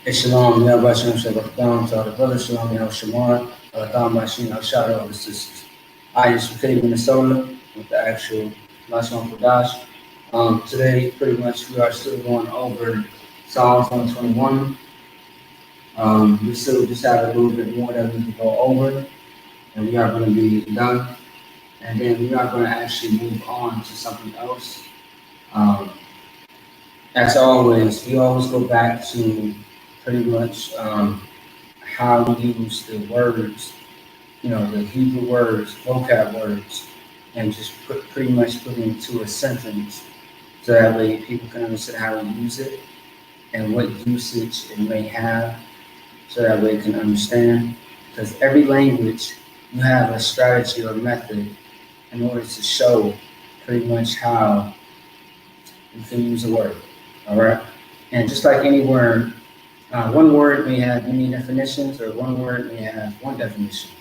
Hey, Shalom, Yahweh Shalom, to all the brothers, Shalom, Yahweh Shamar, Thom Bashin, shout out the sisters. I is from Katy, Minnesota, with the actual Lashawan Qadash. Today, pretty much, we are still going over Psalms 121. We still just have a little bit more that we can go over, and we are going to be done. And then we are going to actually move on to something else. Um, as always, we always go back to pretty much how we use the words, the Hebrew words, vocab words, and just pretty much put it into a sentence so that way people can understand how to use it and what usage it may have so that way they can understand. Because every language, you have a strategy or method in order to show pretty much how you can use a word, all right? And just like any word, one word may have many definitions or one word may have one definition.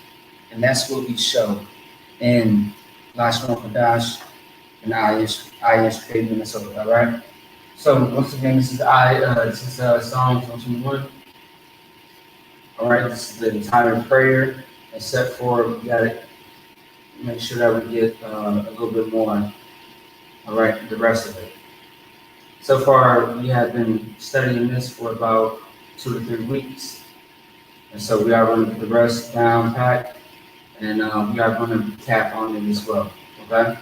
And that's what we show in Lashawan Qadash and IS Creative Minnesota, all right? So once again, this is Psalms 121. All right, this is the entire prayer, except for we gotta make sure that we get a little bit more, all right, the rest of it. So far, we have been studying this for about 2 to 3 weeks. And so we are going to get the rest down pat, and we are going to recap on it as well, okay?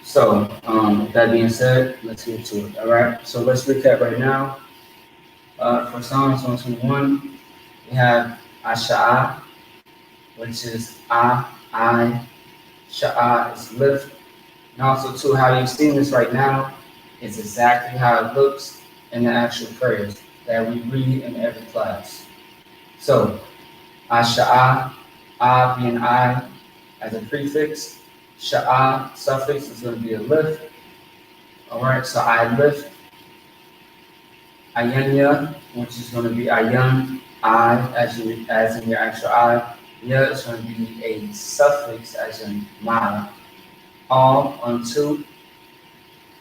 So, with that being said, let's get to it, all right? So let's recap right now. For Psalms 121, we have Asha'ah, which is I, Sha'ah is lift. And also, too, how you're seeing this right now is exactly how it looks in the actual prayers that we read in every class. So, Asha'ah, being I as a prefix, Sha'ah suffix is going to be a lift. All right, so I lift. Ayanya, which is going to be Ayan, I, as in your actual I. Ya is going to be a suffix as in my. All unto.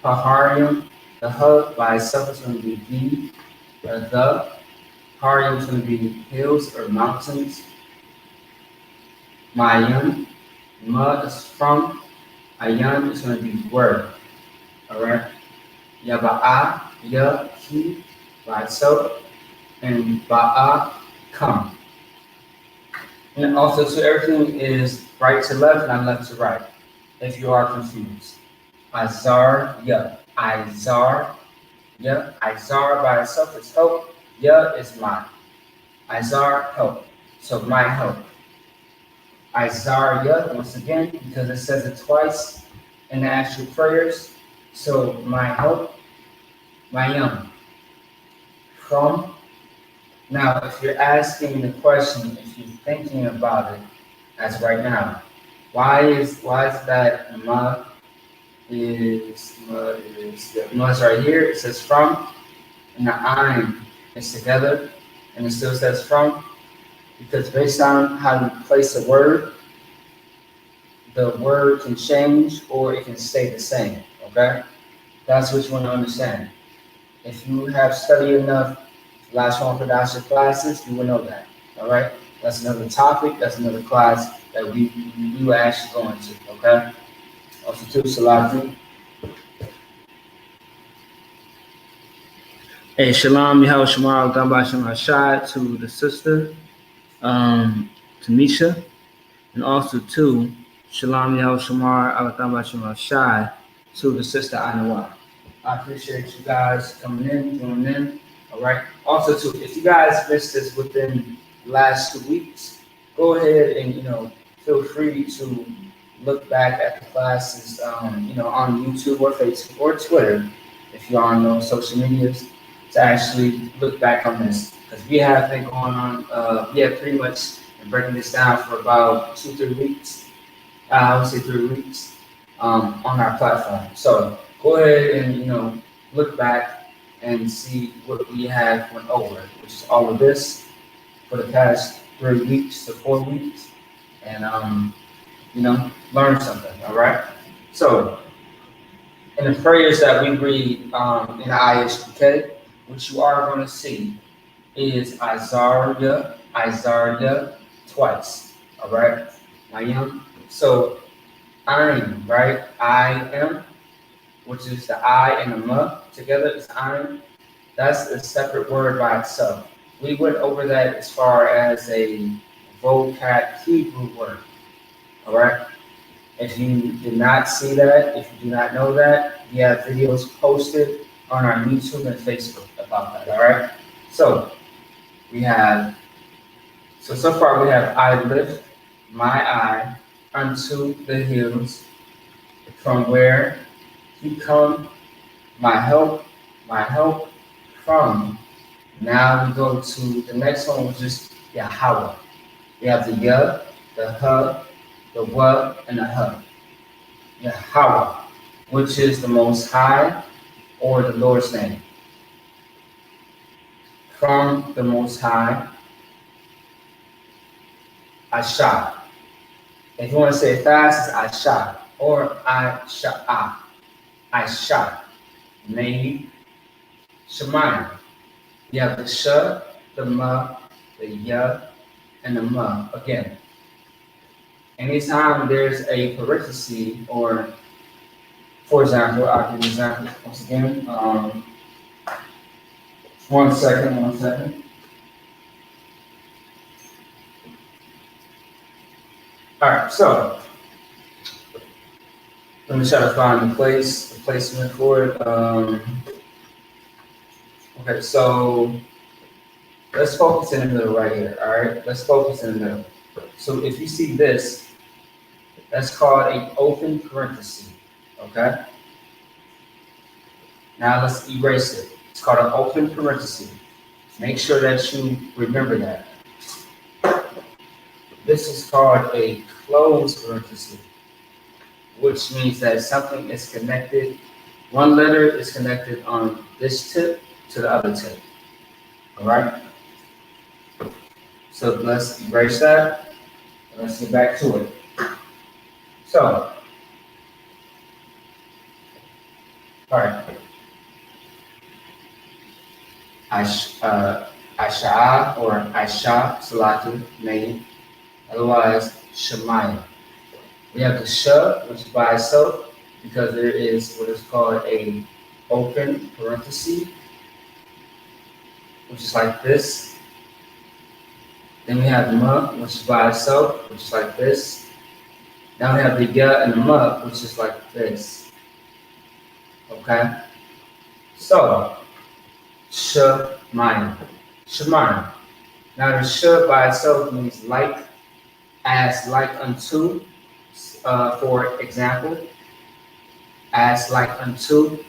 Paharium, the hub by itself is going to be the. Harium is going to be hills or mountains. Mayan, ma is from. Ayan is going to be word. All right. Yaba'a, ya, he, by itself, and ba'a, come. And also, so everything is right to left, not left to right, if you are confused. Azar, ya. Izar, ya. Izar by itself is help. Ya is my. Izar, help. So my help. Izar, ya, once again, because it says it twice in the actual prayers. So my help, my young. From. Now, if you're asking the question, if you're thinking about it, as right now, why is that ma is the ma's right here? It says from, and the I'm is together, and it still says from, because based on how you place a word, the word can change or it can stay the same. Okay, that's what you want to understand. If you have studied enough Lashawan Qadash classes, you will know that. All right, that's another topic. That's another class that we will actually go into. Okay. Also, too, Salatu. Hey, Shalom, Yahweh Shamar, Gamba Shamar Shad to the sister, Tanisha, and also to Shalom, Yahweh Shamar, Gamba Shamar Shad to the sister Anawa. I appreciate you guys coming in, joining in. All right. Also, too, if you guys missed this within the last 2 weeks, go ahead and feel free to look back at the classes, on YouTube or Facebook or Twitter, if you're on those social medias, to actually look back on this, because we have been going on. We have pretty much been breaking this down for about 2-3 weeks. I would say 3 weeks on our platform. So go ahead and look back and see what we have went over, which is all of this for the past 3 weeks to 4 weeks, and learn something. All right. So in the prayers that we read in the ISBK, what you are going to see is Isaiah twice. All right, Mayim. So I'm right. I am, which is the I and the M together is I'm. That's a separate word by itself. We went over that as far as a vocab Hebrew word. All right. If you did not see that, if you do not know that, we have videos posted on our YouTube and Facebook about that. All right. So we have, so far we have I lift my eye unto the hills, from where he come, my help from. Now we go to the next one, which is Yahweh. We have the Yah, the Huh, the Wah, and the Huh. Yahweh, which is the Most High or the Lord's name. From the Most High, Asha. If you want to say it fast, it's Asha or Asha. Asha. Maybe Shemayim. You have the Sh, the Ma, the Ya, and the Ma again. Anytime there's a parenthesis, or for example, I'll give you an example once again. One second. All right, so let me try to find the placement for it. Okay, so let's focus in the middle right here. All right, let's focus in the middle. So if you see this, that's called an open parenthesis. Okay. Now let's erase it. It's called an open parenthesis. Make sure that you remember that. This is called a closed parenthesis, which means that something is connected. One letter is connected on this tip to the other tip. All right. So let's erase that. And let's get back to it. So, all right. Aisha or Aisha Salatu name, otherwise Shemayim. We have the Sh, which is by itself, because there is what is called a open parenthesis, which is like this. Then we have the Ma, which is by itself, which is like this. Now we have the Ya and the Ma, which is like this. Okay? So, Shemayim. Shemayim. Now the Sh by itself means like, as like unto, for example. As like unto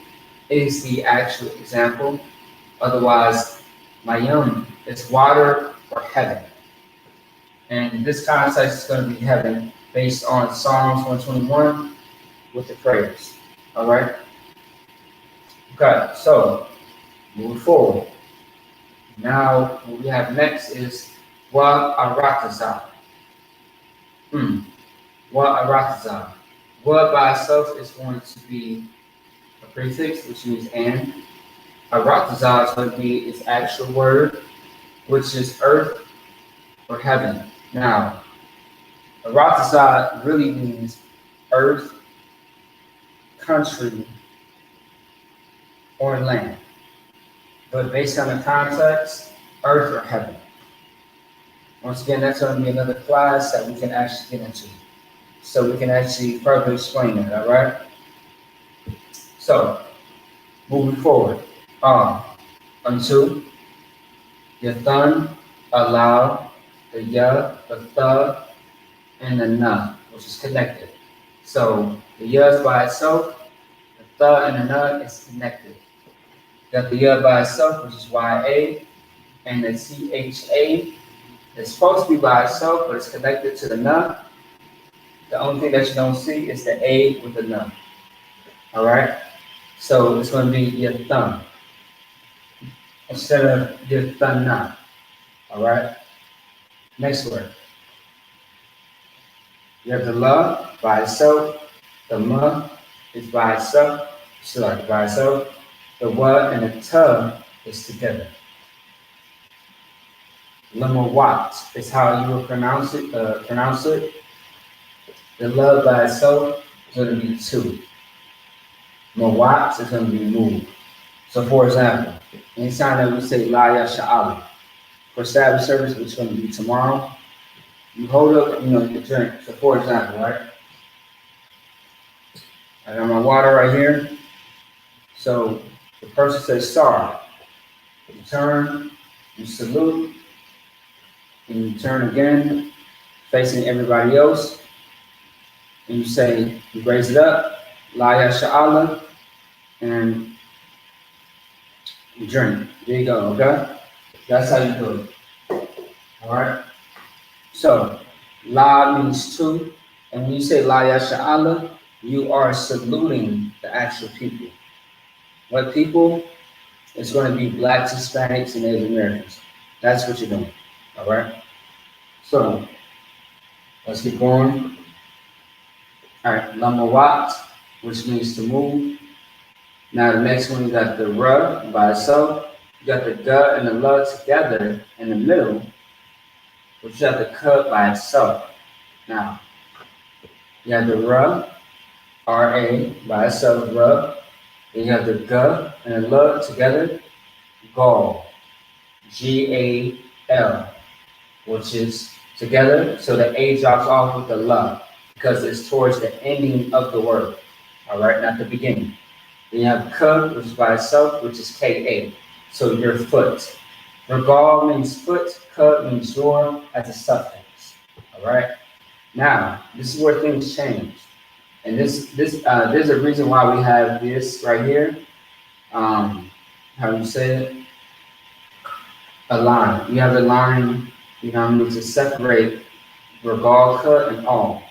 is the actual example. Otherwise, Mayim is water or heaven. And this context is going to be heaven based on Psalms 121 with the prayers. All right? Okay, so moving forward. Now, what we have next is Wa Aratazah. Wa Aratazah. Wa by itself is going to be a prefix, which means and. Aratazah is going to be its actual word, which is earth or heaven. Now, Aratazah really means earth, country, or land. But based on the context, earth or heaven. Once again, that's going to be another class that we can actually get into. So we can actually further explain it, all right? So, moving forward. Unto, Yathan, allow, the Ya, the Th, and the Na, which is connected. So, the Ya is by itself, the Th and the Na is connected. You got the Ya by itself, which is YA, and the CHA is supposed to be by itself, but it's connected to the Na. The only thing that you don't see is the A with the Na. All right? So it's going to be Yathan instead of Yathana. All right? Next word. You have the La by itself. The Ma is by itself. By itself. The Wa and the Ta is together. Lamawat is how you will pronounce it. The love by itself is going to be two. Mawat is going to be moved. So, for example, anytime that we say La Yasha'ala for Sabbath service, which is going to be tomorrow, you hold up, your drink. So, for example, right? I got my water right here. So, the person says sorry. You turn, you salute, and you turn again, facing everybody else, and you raise it up, La Yasha'ala, and you drink. There you go, okay? That's how you do it. All right? So, La means two, and when you say La Yasha'ala, you are saluting the actual people. What people? It's going to be blacks, Hispanics, and Native Americans. That's what you're doing. All right? So, let's keep going. All right, Lamawat, which means to move. Now, the next one, you got the Ra by itself. You got the Ga and the La together in the middle, but you got the Ka by itself. Now, you have the Ra, R-A, by itself, Ra. Then you have the Ga and the La together, Gal, G-A-L, which is together, so the A drops off with the La, because it's towards the ending of the word, all right, not the beginning. Then you have Ka, which is by itself, which is K-A, so your foot. Regal means foot, Ka means your as a suffix, all right? Now, this is where things change. And there's a reason why we have this right here. How you say it? A line. You have a line, to separate Regal, Ka, and all.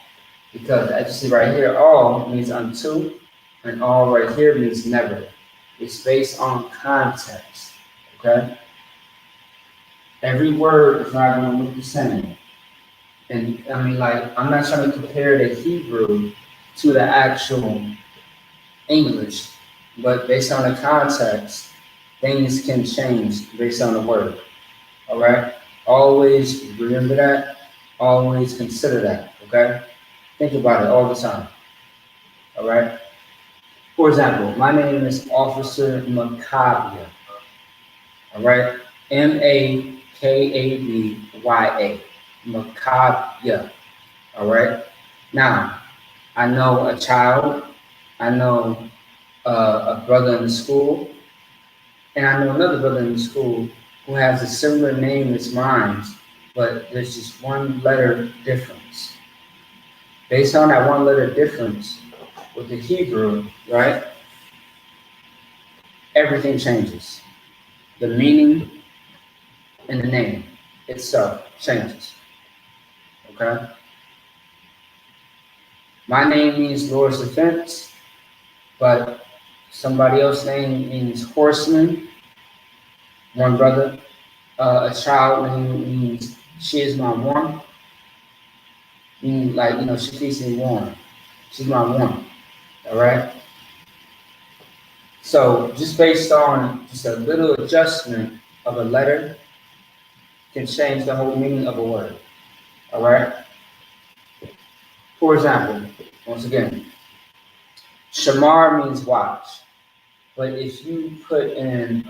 Because as you see right here, all means unto, and all right here means never. It's based on context, okay? Every word is not going to look the same. And I mean, I'm not trying to compare the Hebrew to the actual English, but based on the context, things can change based on the word, all right? Always remember that. Always consider that, okay? Think about it all the time, all right? For example, my name is Officer Makabya, all right? M-A-K-A-B-Y-A, Makabya, all right? Now, I know a child, I know a brother in the school, and I know another brother in the school who has a similar name as mine, but there's just one letter difference. Based on that one letter difference with the Hebrew, right? Everything changes. The meaning and the name itself changes. Okay? My name means Lord's defense, but somebody else's name means horseman. One brother, a child name means she is my one. Meaning she keeps me warm. She's my one. All right? So just based on just a little adjustment of a letter can change the whole meaning of a word. All right? For example, once again, shamar means watch. But if you put in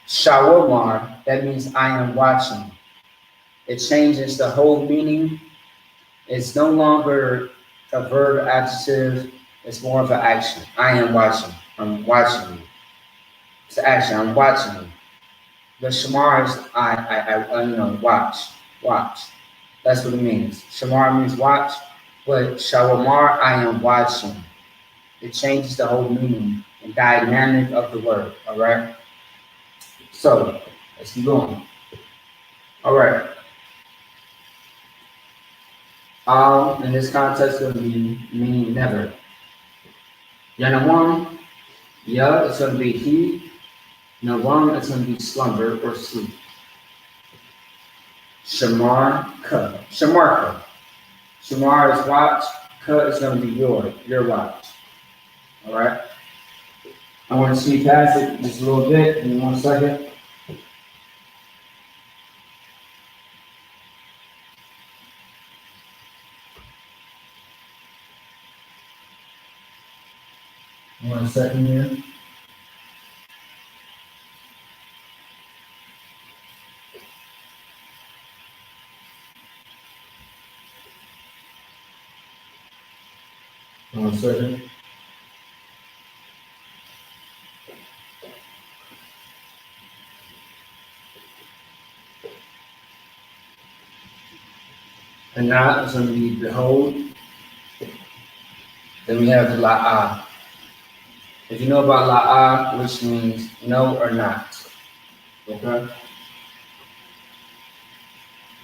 shawamar, that means I am watching. It changes the whole meaning. It's no longer a verb adjective. It's more of an action. I am watching. I'm watching you. It's action. I'm watching you. The shamar is I watch. That's what it means. Shamar means watch, but shawamar, I am watching. It changes the whole meaning and dynamic of the word. All right. So let's keep going. All right. In this context, going to be meaning never. Yanawam, ya, it's going to be he. Nawam, it's going to be slumber or sleep. Shamar, ka. Shamar, ka. Shamar is watch. Ka is going to be your watch. All right. I want to see past it just a little bit. Give me 1 second. One second here. One second. And now it's going to be behold. Then we have la'ah. If you know about la'ah, which means no or not. Okay?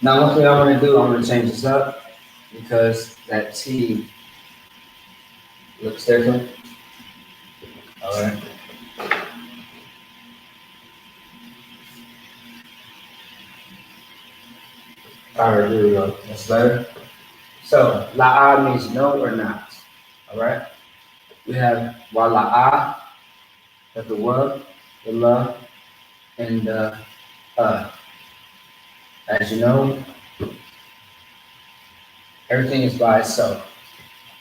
Now, one thing I want to do, I'm going to change this up because that T looks different. All right. All right, here we go. That's better. So, la'ah means no or not. All right. We have wala'ah, the wa, the la, and the as you know, everything is by itself.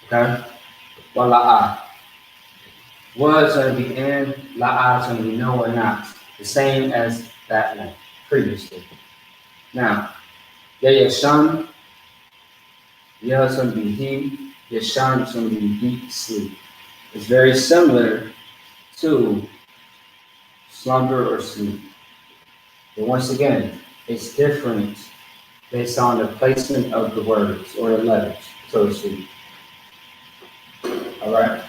Okay? Wala'ah. Wa is going to be in, la'ah is going to be no or not. The same as that one previously. Now, yashan, ya is going to be he, yashan is going to be deep sleep. It's very similar to slumber or sleep. But once again, it's different based on the placement of the words or the letters, so to speak. All right.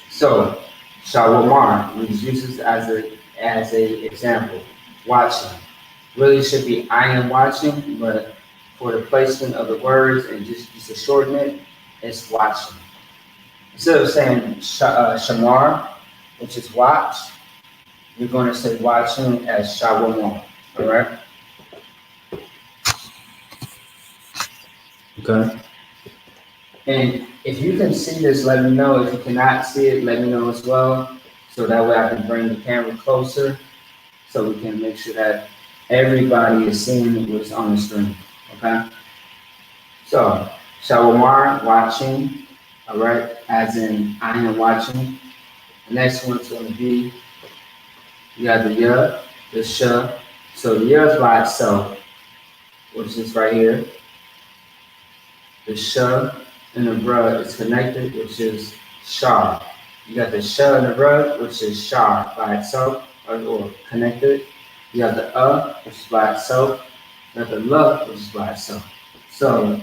So, shawamar, we use this as a example. Watching really should be I am watching, but for the placement of the words and just to shorten it, it's watching. Instead of saying shamar, which is watch, you're going to say watching as shawamar. All right. Okay. And if you can see this, let me know. If you cannot see it, let me know as well. So that way I can bring the camera closer so we can make sure that everybody is seeing what's on the screen. Okay? So, shawamar, watching, all right, as in I am watching. The next one's going to be, you got the ya, the sha. So the ya is by itself, which is right here. The sha and the bruh is connected, which is shar. You got the sha and the bruh, which is shar by itself, or connected. You have the which is by itself. You have the la, which is by itself. So,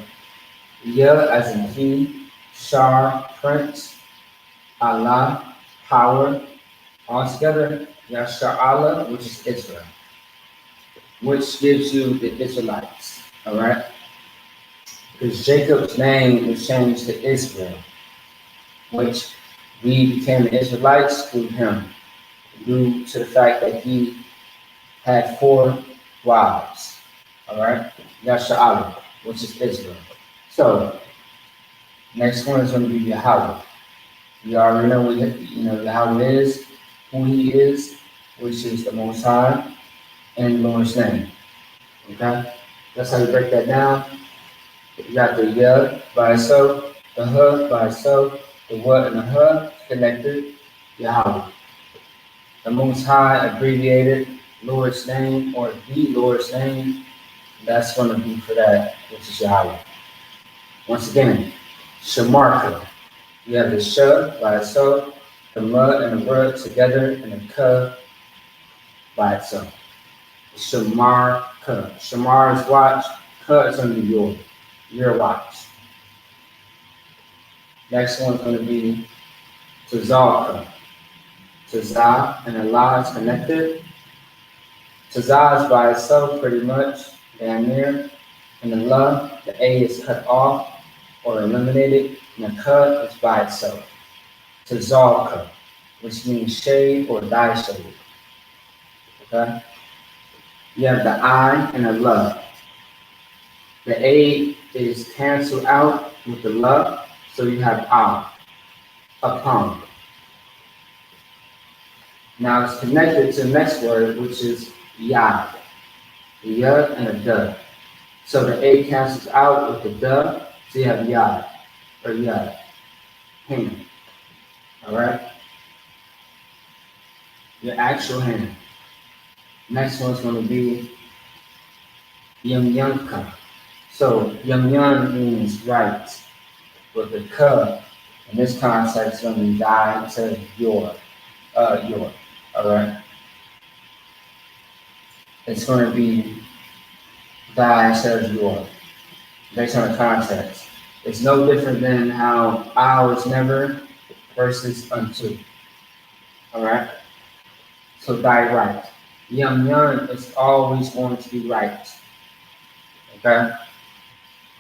ya as in he, shar, prince, Allah, power. All together, you have sha'ala, which is Israel, which gives you the Israelites. All right? Because Jacob's name was changed to Israel, which we became the Israelites through him, due to the fact that he had 4 wives. All right, Yasha'ala, which is Israel. So, next one is going to be Yahweh. You already know what Yahweh is, who he is, which is the Most High, and the Lord's name. Okay, that's how you break that down. You got the ya by itself, the ha by itself, the wa and the ha connected, Yahweh. The Most High abbreviated Lord's name or the Lord's name, that's going to be for that, which is Yahweh. Once again, Shamarka. You have the sha by itself, the ma and the ra together, and the ka by itself. Shamarka. Shamar is watch, ka is going to be your watch. Next one's going to be Tazaka. Tazah and Allah is connected. Tazah is by itself pretty much, down near. And the La, the A is cut off or eliminated. And the Ka is by itself. Tazaka, which means shade or dye shade. Okay? You have the I and the La. The A is canceled out with the La, so you have upon. Now it's connected to the next word, which is yad. The yud and a duh. So the A cancels out with the duh, so you have yad or yud, hand. All right? Your actual hand. Next one's going to be yum. So yum means right, but the ka in this context is going to be thy instead of your. All right? It's going to be thy instead of your, based on the context. It's no different than how I is never versus unto. All right? So thy right. Yum is always going to be right. Okay?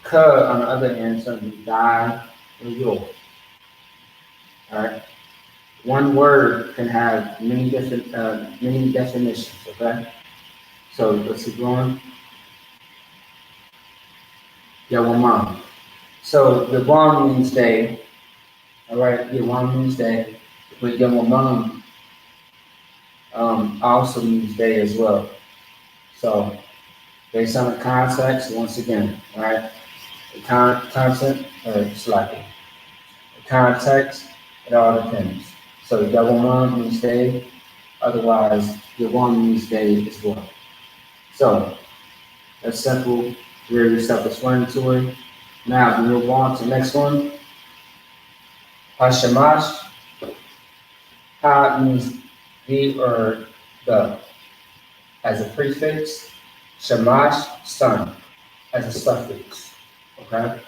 Ka, on the other hand, is going to be thy or your. All right? One word can have many different many definitions. Okay? So let's keep going. Yawamam. So Yawam means day. All right? Yawam means day. But Yawamam also means day as well. So based on the context, once again, all right? The content, slightly. The context, it all depends. So Yawamam means day. Otherwise, Yawam means day as well. So that's simple, very self-explanatory. Now we move on to the next one. Hashamash. Ha means the or the as a prefix. Shamash, son, as a suffix. Okay?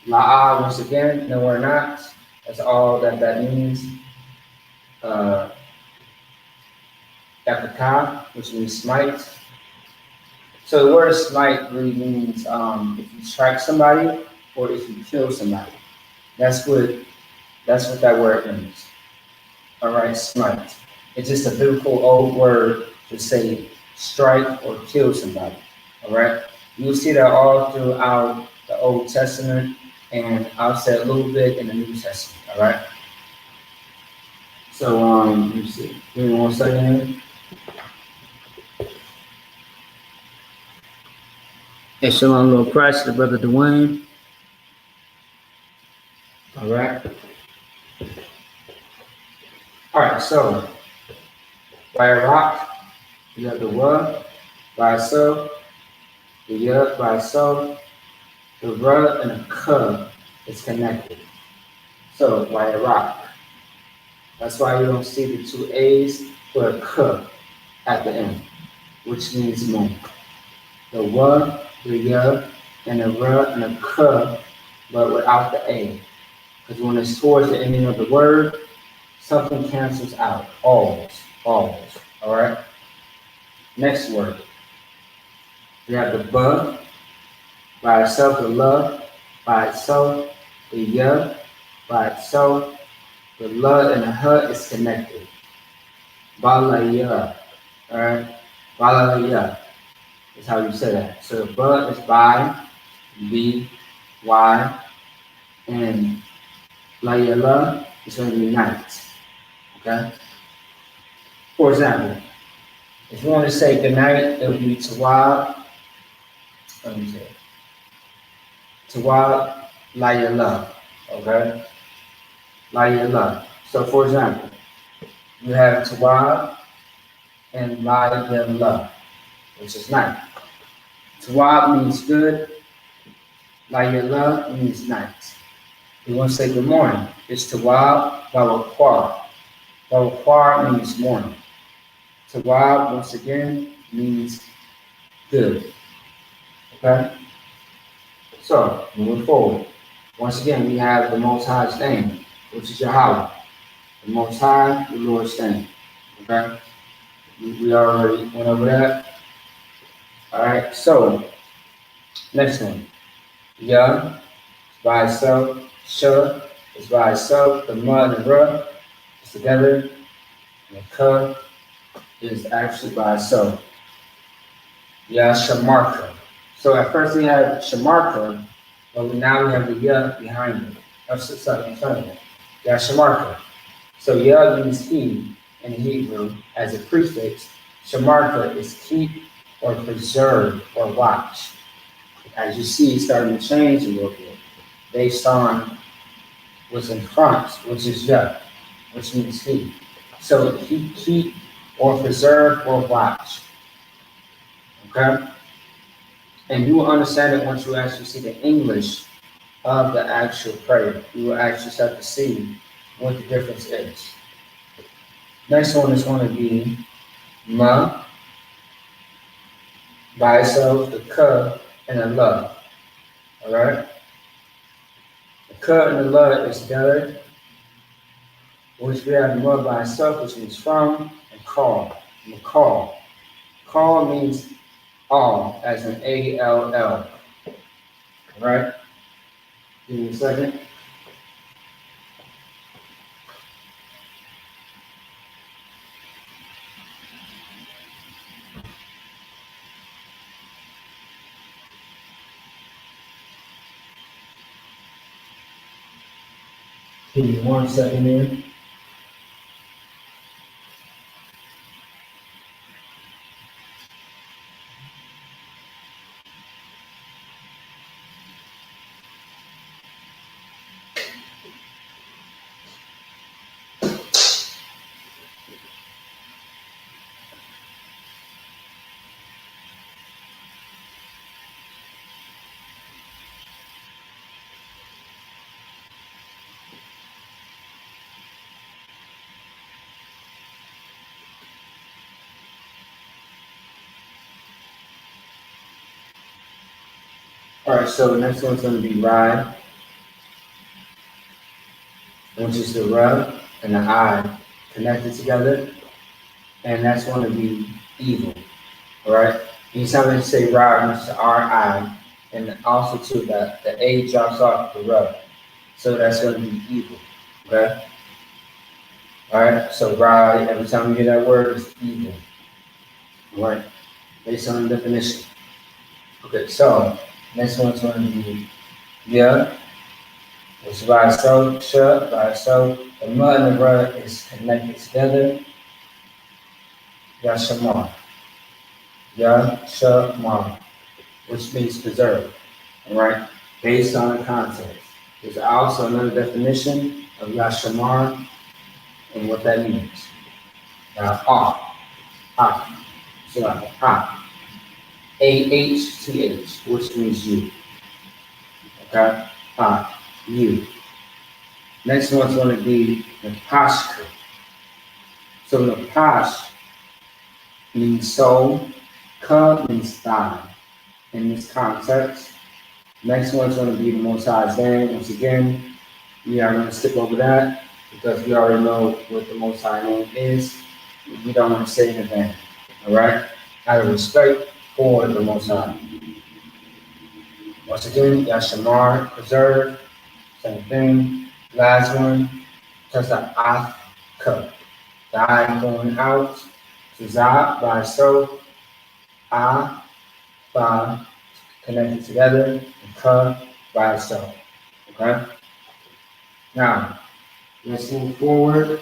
La'a, once again, no we're not. That's all that means. Epika, which means smite. So the word smite really means if you strike somebody or if you kill somebody. That's what that word means. All right, smite. It's just a biblical old word to say strike or kill somebody. All right. You'll see that all throughout the Old Testament, and I'll say a little bit in the New Testament. All right. So let me see. Give me 1 second. Hey, shalom, Lord Christ, the brother Dwayne. All right. All right. So by a rock, you have the wa by itself, the ya by itself, the ra and the ka is connected. So by a rock. That's why you don't see the 2 A's or a ka at the end, which means moon. The wa, the ya, and the ra and the ka, but without the A. Because when it's towards the ending of the word, something cancels out. Always. All right? Next word. We have the ba by itself, the la by itself, the ya by itself, the la and the ha is connected. Balaya. All right? Balaya is how you say that. So the ba is by, B, Y, and layala is going to be night. Okay? For example, if you want to say good night, it would be Tawab. Let me say Tawab layala. Okay? Layala. So for example, you have Tawab and layala, which is night. Tawab means good. Layala means night. You want to say good morning. It's Tawab Bawakwar. Bawakwar means morning. Tawab, once again, means good. Okay? So, moving forward. Once again, we have the Most High's name, which is Yahweh. The Most High, the Lord's name. Okay? We already went over that. Alright, so, next one. Yah is by itself. Shah is by itself. The Ma and the Ra is together. And the Ka is actually by itself. Yeah, Shamarka. So at first we had Shamarka, but now we have the Ya behind it. That's in front of it. Yeah, Shamarka. So Yah means he in Hebrew as a prefix. Shamarta is keep or preserve or watch. As you see, it's starting to change a little bit based on what's in front, which is Yah, which means he. So he keep or preserve or watch. Okay? And you will understand it once you actually see the English of the actual prayer. You will actually start to see what the difference is. Next one is going to be ma by itself, the ka and the la. All right? The ka and the la is together, which we have ma by itself, which means from, and call. Call. Call means all, as in A-L-L. All right? Give me a second. Give me 1 second here. All right, so the next one's going to be ride, which is the R and the I connected together, and that's going to be evil. All right. Anytime they say ride, which is R-I, and also too that the A drops off the R, so that's going to be evil. Okay. All right. So ride, every time you hear that word, is evil. All right. Based on the definition. Okay. So next one's going to be yeah. It's by itself, shut by itself. The mud and the rud is connected together. Yashamar. Yashamar, which means preserve. All right. Based on the context. There's also another definition of Yashamar and what that means. Now, so like A-H-T-H, which means you. Okay? You. Next one's going to be the posture. So the posh means soul, ka means thigh in this context. Next one's going to be the Most High's name. Once again, we are going to skip over that because we already know what the Most High name is. We don't want to say it in vain. All right? Out of respect for the Most High. Once again, Yashamar, preserve, same thing. Last one, just the Ath-ka. The I going out, to Za by itself, A by connected together, and Ka by itself. Okay? Now, let's move forward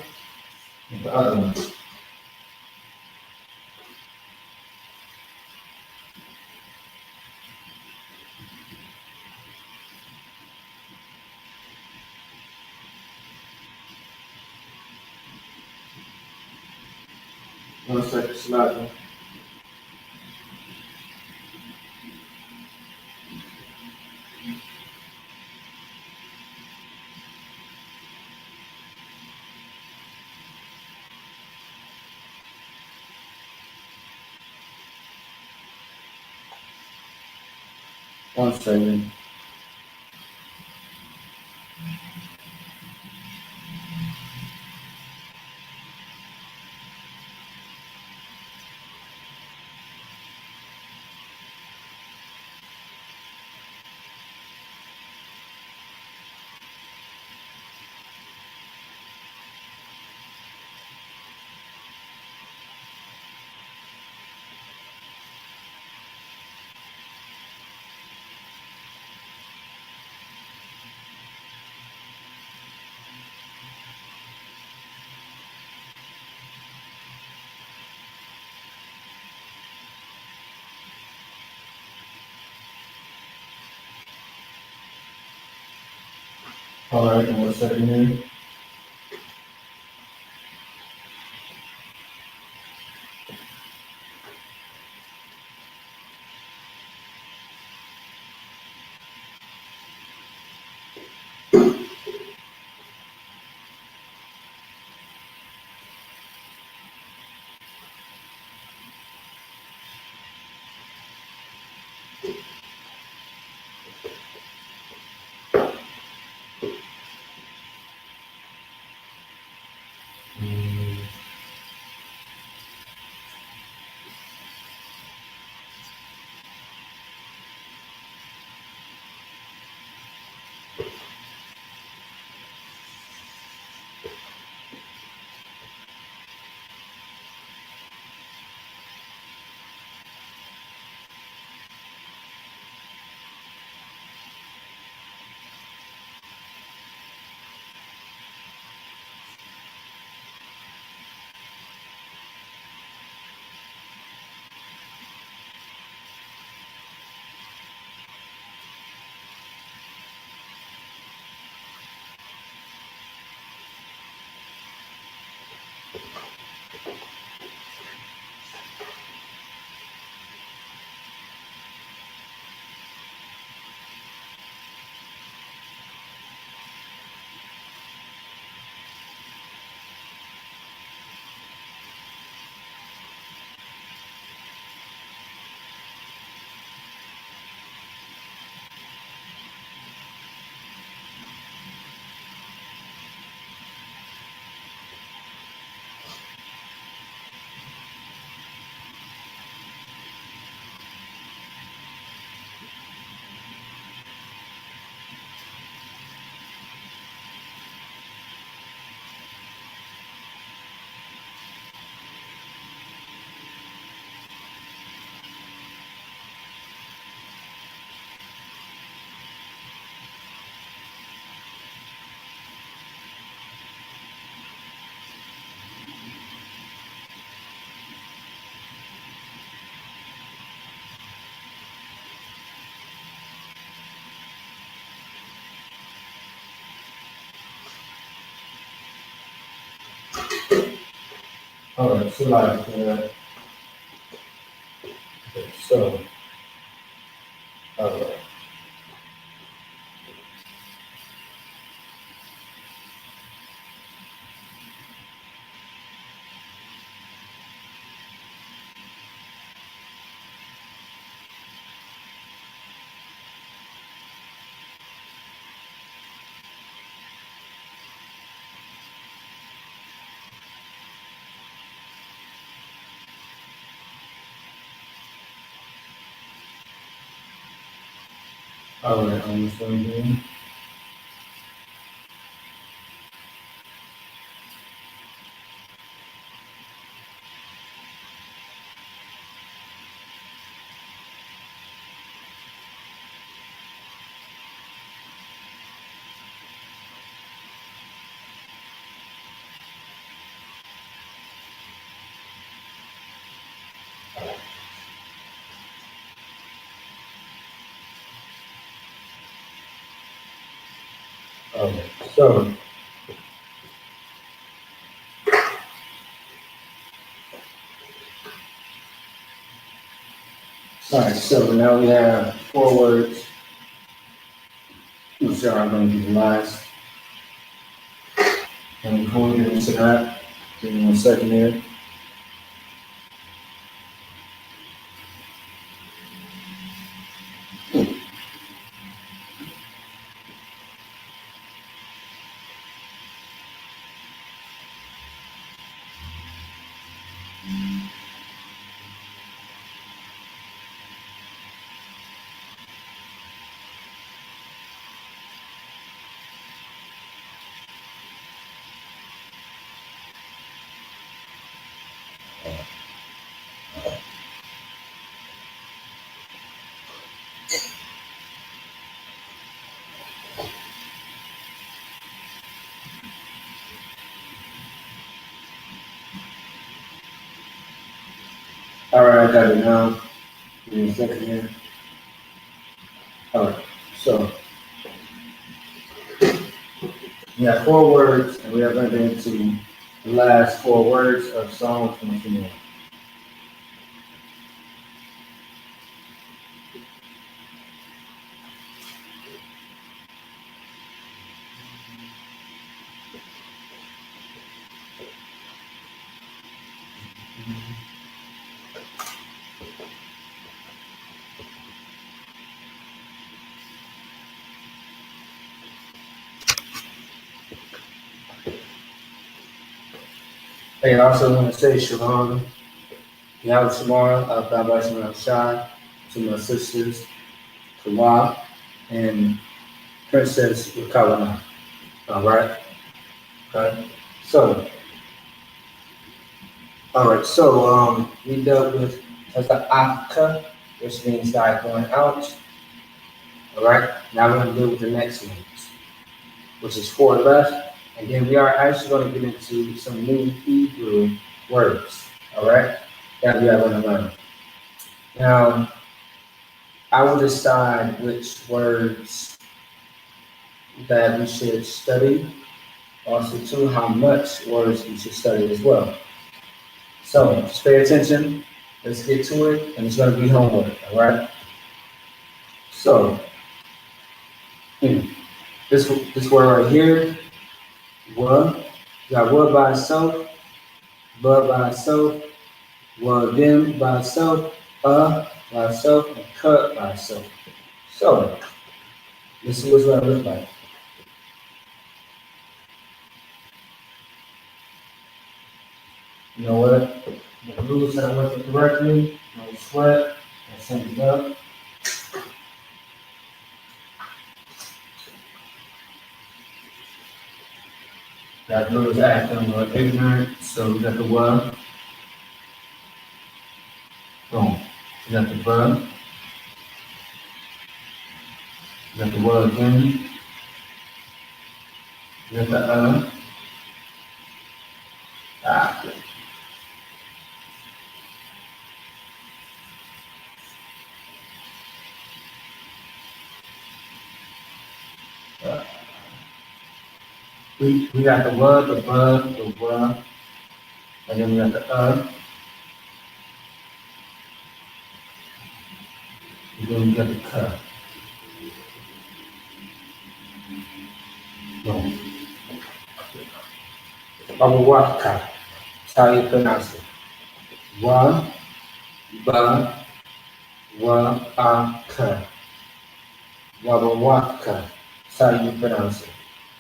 with the other ones. One second, slide. One second. All right, and what's second here? All right, so okay, so, all right. All right, on this one here. Okay, so, all right, so now we have 4 words, which are going to be the last. And before we get into that, give me 1 second here. All right, I got it now. Give me 1 second here. All right, so, We have 4 words, and we are going to get into the last 4 words of Psalm 21. Hey, I also want to say Shalom, Yahweh Shamar, God bless you, Shai, to my sisters, Kawa, and Princess Kawana. All right. Okay. So, all right. So, we dealt with Taka, which means God going out. All right. Now we're going to deal with the next ones, which is 4 left, and then we are actually going to get into some new Hebrew words. All right. That we are going to learn. Now, I will decide which words that we should study. Also, too, how much words we should study as well. So just pay attention. Let's get to it, and it's going to be homework. All right. So this word right here, wa. You got wa by itself, ba by itself, wa them by itself, by itself, and cut by itself. So this is what it looks like. You know what? The rules that I went through correctly, no sweat, I send it up. Got those acting ignorant, so we got the what? Boom. We got the bug, we got the what again, we got the ah. We got the what, the bug, the what, and then we got the and then we got the cut. Boom. Bawawaka. That's how you pronounce it. Wa, ba, wa, ka. Bawawaka. That's how you pronounce it.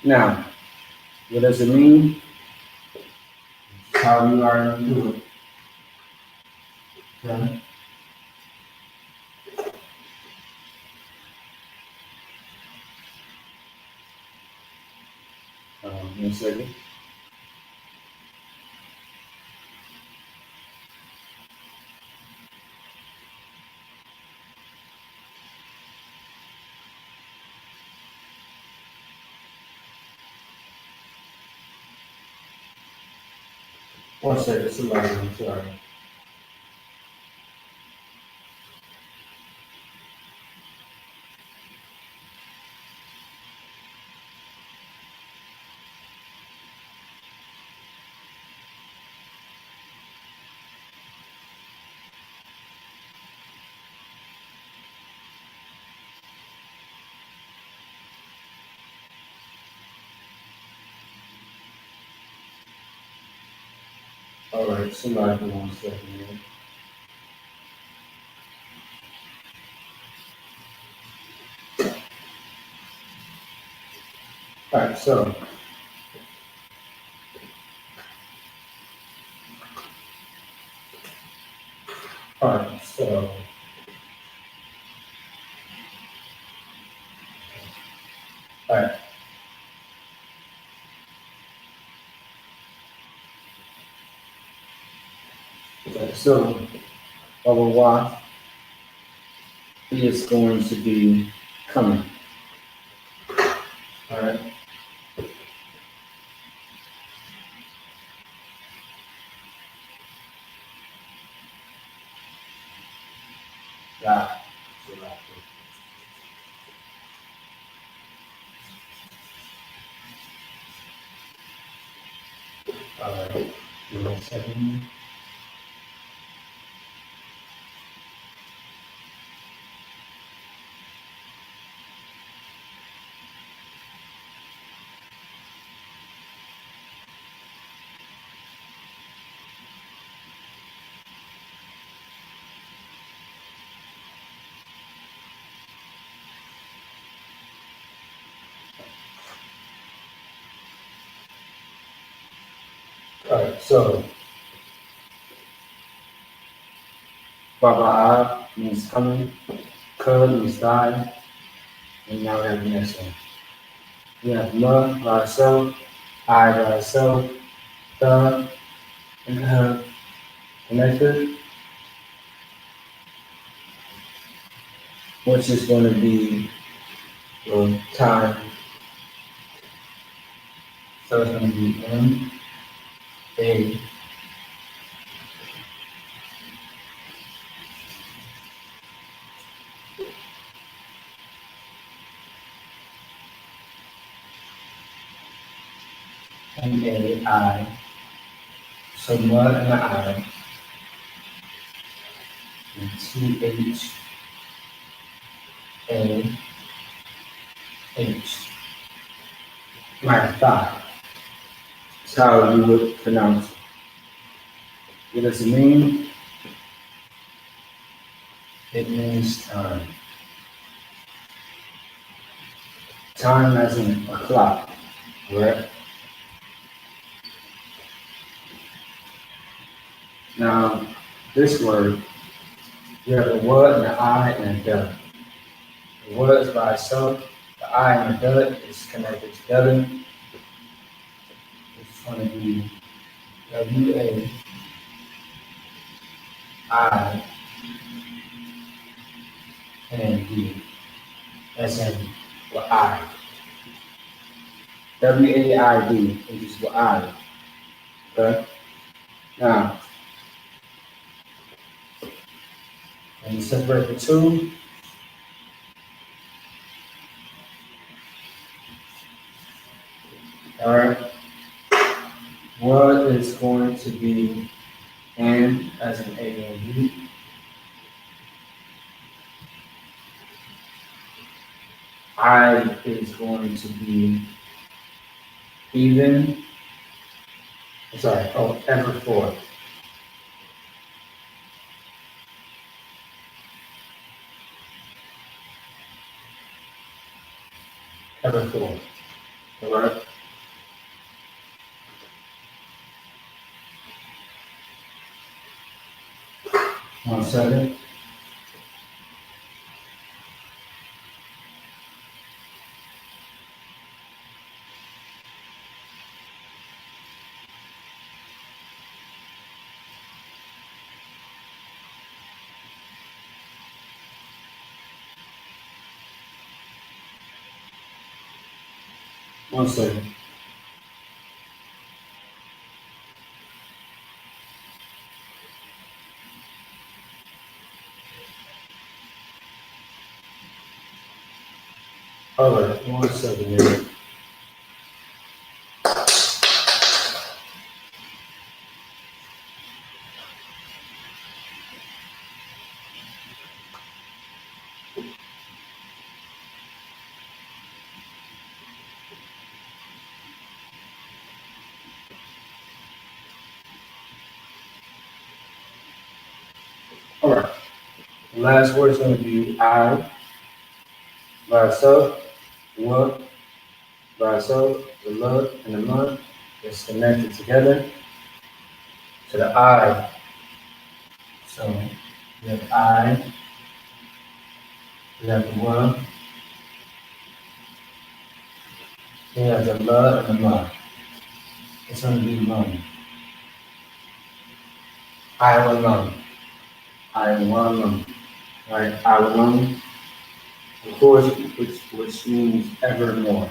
Now, what does it mean? How you are to do it. Okay. One second. One second, somebody, I'm sorry. All right, somebody for 1 second here. All right, so all right, so all right. Okay, so Baba he is going to be coming. All right. Yeah. Give me a second. All right, so Baba means coming, Ka means die, and now we have the next one. We have Ma by itself, I by itself, the and her connected, which is going to be time. So it's going to be M A M-A-I. So Ma and I, and T-H-A-H. My thigh. That's how you would pronounce it. What does it mean? It means time. Time as in a clock, right? Now, this word, you have the word and the I and the the. The word is by itself, the I and the the is connected together. It's going to be W-A-I-N-D, as in for I. W-A-I-D, which is for I. Okay? Now, when you separate the two, all right, what is going to be N as in A-N-D? I is going to be even, ever forth. Ever forth. All right? 1 second. One second. All right, 1 second here. All right. The last word is going to be I by itself, what by itself, the love and the month is connected together to the I. So we have I, we have the one, we have the love and the month. It's going to be money. I will love. I want them. Right? I will love. Of course, which means evermore.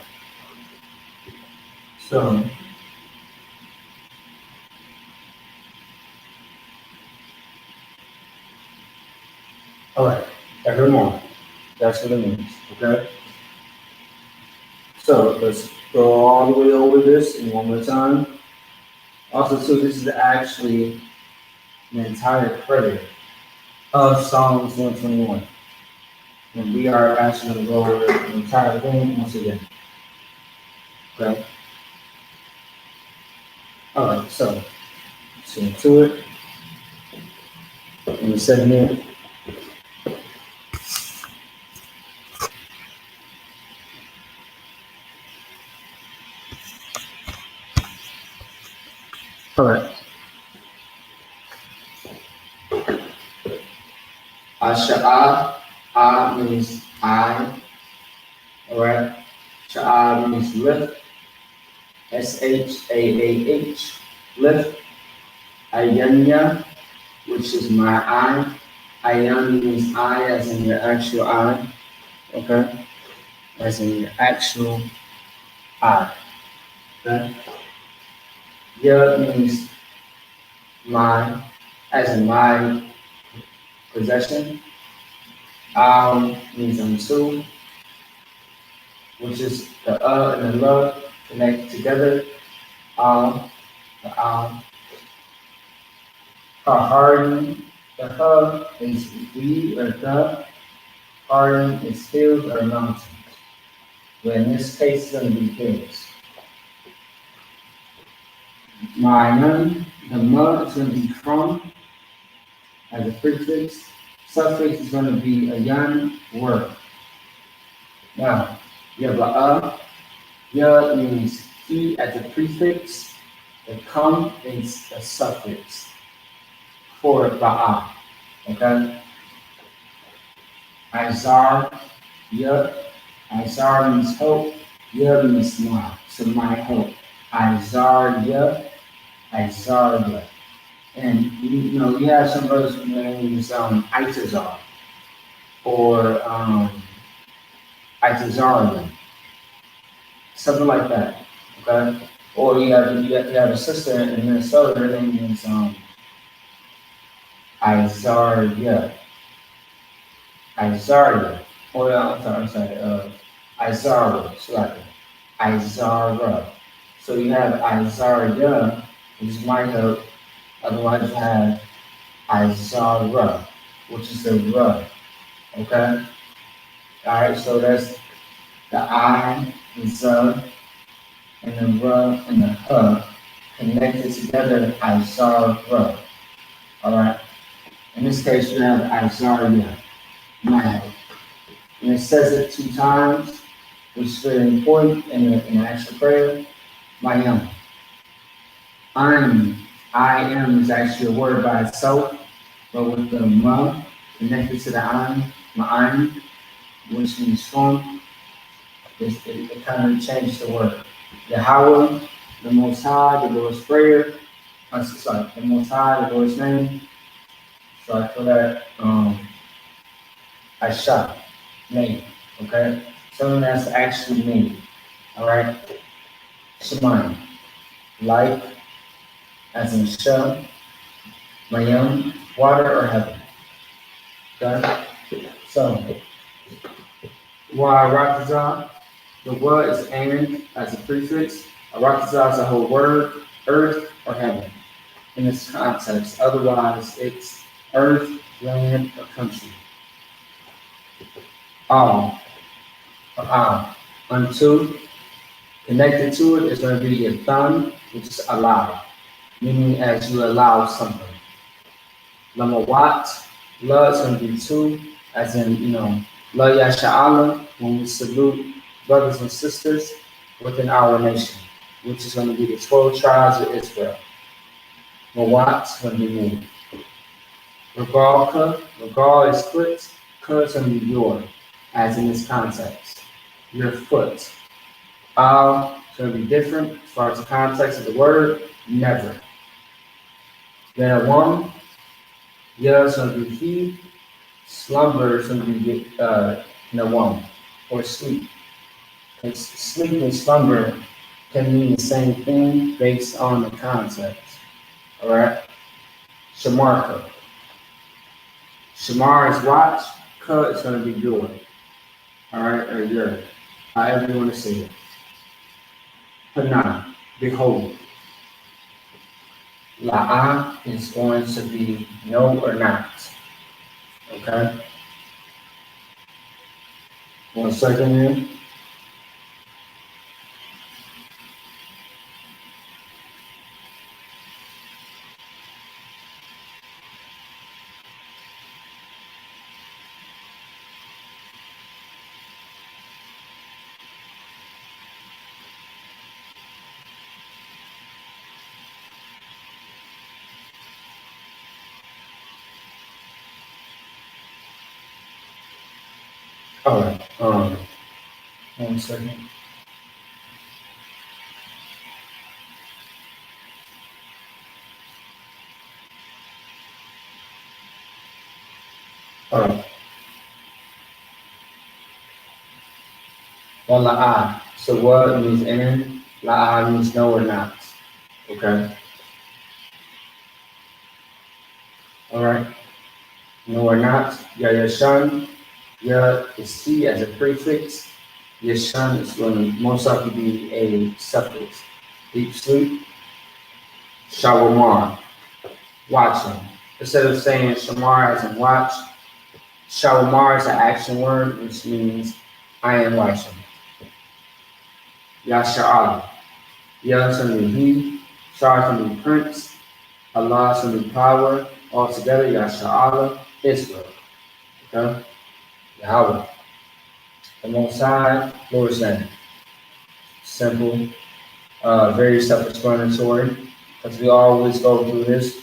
So, all right, evermore. That's what it means. Okay. So let's go all the way over this in one more time. Also, too, this is actually the entire prayer of Psalms 121. And we are actually going to go over the entire thing once again. Okay? Alright, so into it. And 7 minutes. Alright. Sha'ah means I. Alright. Sha'ah means lift. SHAAH. Lift. Ayanya, which is my eye. Ayan means eye, as in your actual eye. Okay? As in your actual eye. Okay? Ya means my, as in my possession. Means unto, which is the and the la connected together. The Harden, the is we or the, Harden is hills or mountains. But in this case, it's going to be hills. Ma'ayan, the ma is going to be from as a prefix. Suffix is going to be a yan word. Now, you have a ya means he as a prefix. The come is a suffix for ba'a. Okay? Izar, ya. Izar means hope. Ya means smile. So my hope. Izar, ya. Izar, ya. And you know, you have some brothers who names Itazar or Itazarian, something like that. Okay? Or you have a sister in Minnesota, her name is Izaria. Izaria. Oh yeah, I'm sorry, Izara, sorry. Izara. So you have Izaria, which might have, otherwise you have Izara, which is the ra. Okay? Alright, so that's the I, the Z, and the ra, and the h connected together, Izara. Alright? In this case, you have Izaria. Now, and it says it 2 times, which is very important in the actual prayer. Mayam. I am is actually a word by itself, but with the ma connected to the ma'an, which means from, it kind of changes the word. Yahweh, the Most High, the Lord's prayer, the Most High, the Lord's name. So I feel that Aisha, name, okay? Something that's actually made, all right? Shemai, light, as in Shem, Mayam, water or heaven, okay? So, why Rakaza, the word is and as a prefix. Rakaza is a whole word, earth or heaven, in this context. Otherwise, it's earth, land, or country. Unto, connected to it is going to be your thumb, which is allow, meaning as you allow something. Lamawat, la is going to be two, as in, la yasha'ala, when we salute brothers and sisters within our nation, which is going to be the 12 tribes of Israel. Mawat is going to be me. Regal is foot, ka is going to be your, as in this context. Your foot. Al is going to be different as far as the context of the word, never. Then a woman, ya is going to be he, slumber is going to be in a woman, or sleep. Because sleep and slumber can mean the same thing based on the context. All right? Shamarka. Shamar is watch, ka is going to be your. All right, or your. However you want to say it. Hana, behold. La'a is going to be no or not. Okay? 1 second here. All right. 1 second. All right. Well, la'a. So what means in? La'a means no or not. Okay. All right. No or not. Ya yashan. Ya is C as a prefix. Yashan is going to most likely be a suffix. Deep sleep. Shawamar. Watching. Instead of saying shamar as in watch, shawamar is an action word, which means I am watching. Yasha'ala. Ya is going to be he. Shah is going to be prince. Allah is going to be power. Altogether, Yasha'ala, Israel. Okay? Yahweh. The Most High, Lord's name. Simple, very self-explanatory, because we always go through this.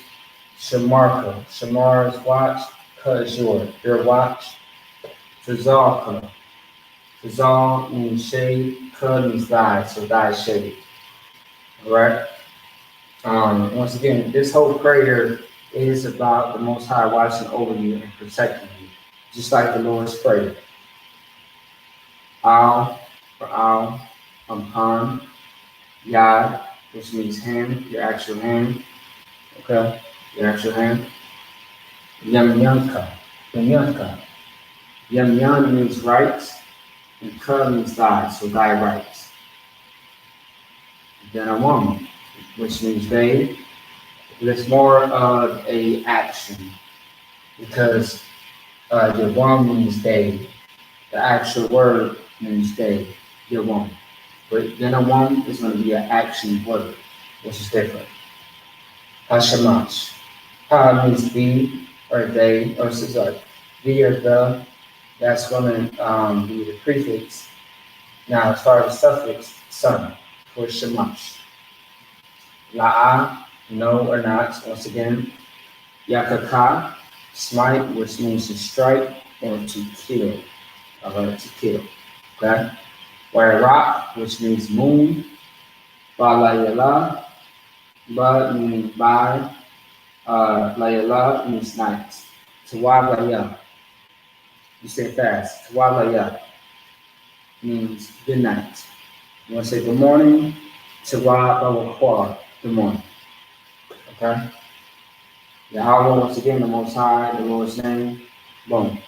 Shamarka. Shamar is watch. Ka is your watch. Tazalka. Tazal means shade. Ka means thy, so thy shade. All right? Once again, this whole prayer is about the Most High watching over you and protecting you, just like the Lord's Prayer. Al for Al, Pan, Yad, which means hand, your actual hand. Okay, your actual hand. Yamyanka, Yamyanka. Yamyan means right, and Ka means thy, so thy rights. Then a woman, which means they. It's more of a action because your one means they. The actual word means they, your one. But then a one is going to be an action word, which is different. Hashamash. Ha means the or they, or sorry, the or the. That's going to be the prefix. Now, as far as the suffix, son, for shamash. La'a, no or not, once again. Yakaka, smite, which means to strike or to kill. To kill. Okay? Wairaq, which means moon. Balayala, ba means by. Layala means night. Tawalaya, you say fast. Tawalaya means good night. You want to say good morning? Tawalaqwa, good morning. Okay? Yahweh, once again, the Most High, the Lord's name. Boom.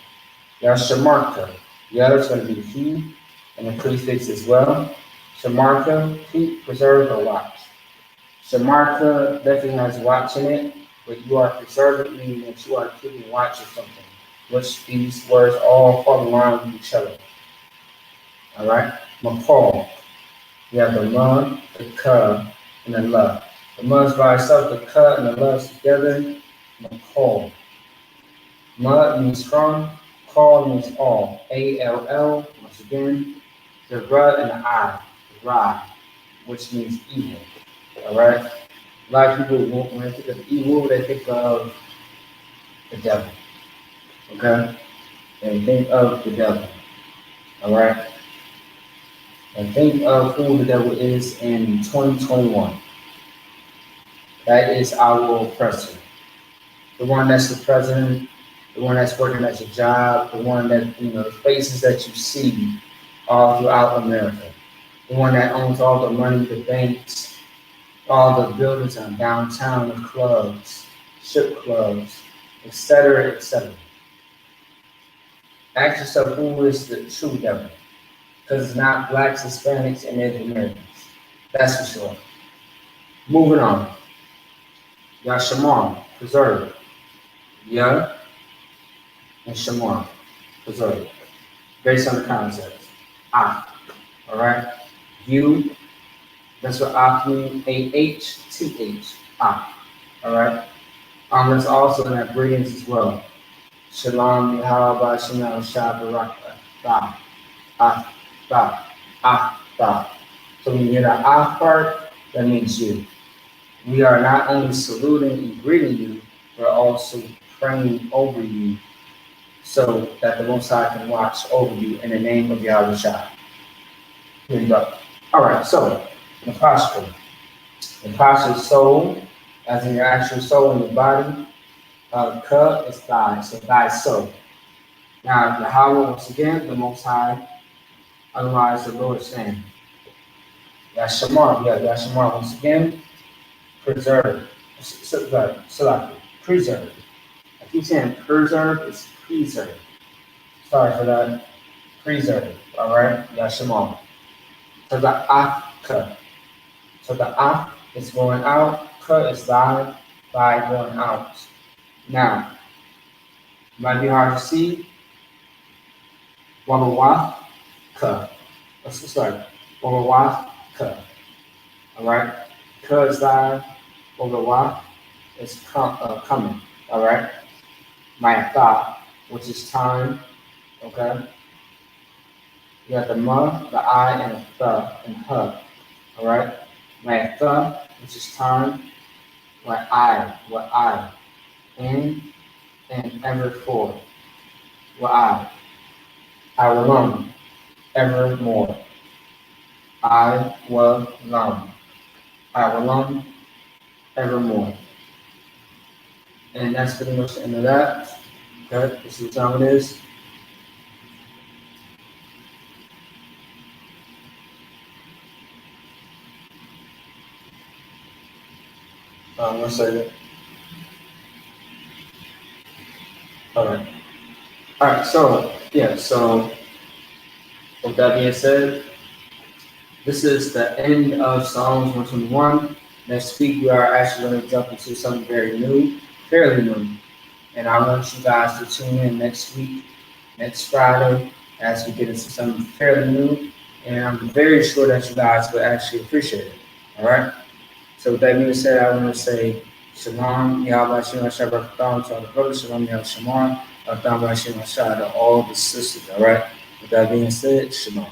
Yashamarka. Yeah, it's going to be he and the prefix as well. Shamarka, keep, preserve, or watch. Shamarka definitely has watch in it, but you are preserving, meaning that you are keeping watch of something, which these words all fall in line with each other. All right? Makal. You have the ma, the ka, and the la. The ma is by itself, the ka and the la is together. Makal. Ma means from, call means all. A-L-L, once again, the ra and the I, ra, which means evil. All right? A lot of people, when they think of evil, they think of the devil. Okay? They think of the devil. All right? And think of who the devil is in 2021. That is our oppressor. The one that's the president, the one that's working at your job, the one that, the faces that you see all throughout America, the one that owns all the money, the banks, all the buildings on downtown, the clubs, strip clubs, etc., etc. Ask yourself who is the true devil, because it's not blacks, Hispanics, and Native Americans. That's for sure. Moving on. Yashamar, preserve. Ya and Shamar, preserve. Based on the context. Ah, all right? You, that's what ah means, A-H-T-H, ah, all right? That's also in that greetings as well. Shalom, Yahweh, Shalom, Shabbat, Ba, Ah, Ba, Ah, Ba. So when you hear the Ah part, that means you. We are not only saluting and greeting you, we're also praying over you so that the Most High can watch over you in the name of Yahweh Shai. Here you go. All right, so the posture. The posture is soul, as in your actual soul in your body. Ka is thigh, so thy soul. Now, Yahweh, once again, the Most High, otherwise the Lord's name. Yashamar, Yashamar, once again, preserve. Select, preserve. I keep saying preserve, it's preserve. Sorry for that. Preserve, all right? Yashamar. So the Akka. So the Ak is going out, Ka is thy going out. Now, might be hard to see. Wawawaka. Sorry. Wawawaka. All right. Ka is thy. Wawawa is coming. All right. Mayata, which is time. Okay. You got the ma, the I, and the th, and huh. All right. Mayata, which is time. What I. In and ever for. What I will learn evermore. I will learn. I will learn evermore. And that's pretty much the end of that. Okay, this is what time it is. One second. All right. All right. So yeah. So with that being said, this is the end of Psalms 121. Next week we are actually going to jump into something very new, fairly new. And I want you guys to tune in next week, next Friday, as we get into something fairly new. And I'm very sure that you guys will actually appreciate it. All right. So with that being said, I want to say Shalom, Yahweh Shalom, Shabbat Shalom to all the brothers, Shalom, Yahweh Shalom, Shalom, to all the sisters. All right. With that being said, Shalom.